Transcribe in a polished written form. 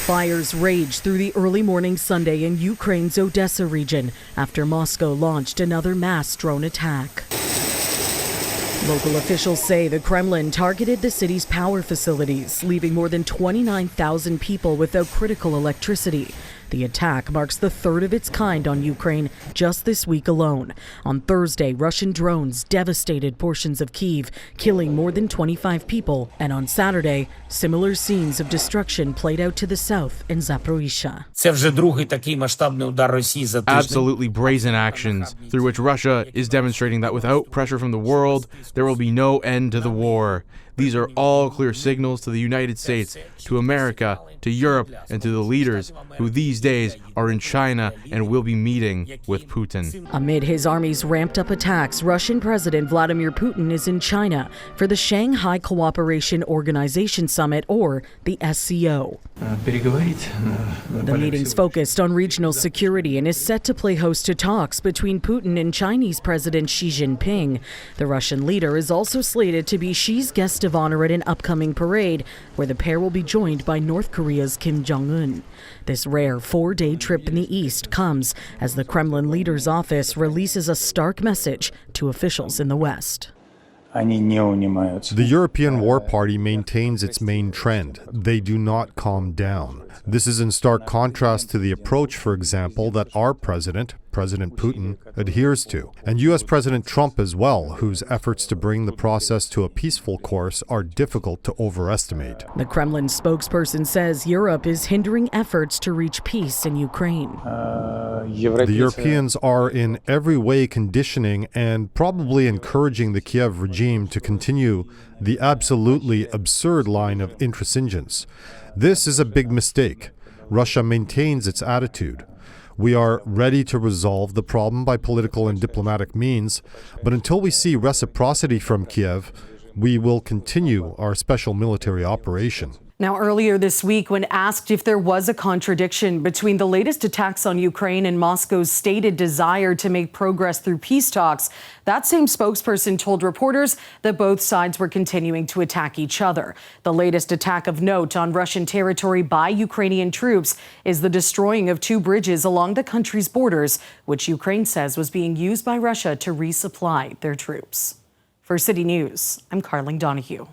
Fires raged through the early morning Sunday in Ukraine's Odesa region after Moscow launched another mass drone attack. Local officials say the Kremlin targeted the city's power facilities, leaving more than 29,000 people without critical electricity. The attack marks the third of its kind on Ukraine just this week alone. On Thursday, Russian drones devastated portions of Kyiv, killing more than 25 people. And on Saturday, similar scenes of destruction played out to the south in Zaporizhzhia. Absolutely brazen actions through which Russia is demonstrating that without pressure from the world, there will be no end to the war. These are all clear signals to the United States, to America, to Europe, and to the leaders who these days are in China and will be meeting with Putin. Amid his army's ramped-up attacks, Russian President Vladimir Putin is in China for the Shanghai Cooperation Organization Summit, or the SCO. The meeting's focused on regional security and is set to play host to talks between Putin and Chinese President Xi Jinping. The Russian leader is also slated to be Xi's guest of honor at an upcoming parade, where the pair will be joined by North Korea's Kim Jong-un. This rare 4-day trip in the East comes as the Kremlin leader's office releases a stark message to officials in the West. The European War Party maintains its main trend. They do not calm down. This is in stark contrast to the approach, for example, that our president, President Putin, adheres to, and U.S. President Trump as well, whose efforts to bring the process to a peaceful course are difficult to overestimate. The Kremlin spokesperson says Europe is hindering efforts to reach peace in Ukraine. The Europeans are in every way conditioning and probably encouraging the Kiev regime to continue the absolutely absurd line of intransigence. This is a big mistake. Russia maintains its attitude. We are ready to resolve the problem by political and diplomatic means, but until we see reciprocity from Kiev, we will continue our special military operation. Now, earlier this week, when asked if there was a contradiction between the latest attacks on Ukraine and Moscow's stated desire to make progress through peace talks, that same spokesperson told reporters that both sides were continuing to attack each other. The latest attack of note on Russian territory by Ukrainian troops is the destroying of 2 bridges along the country's borders, which Ukraine says was being used by Russia to resupply their troops. For City News, I'm Karling Donoghue.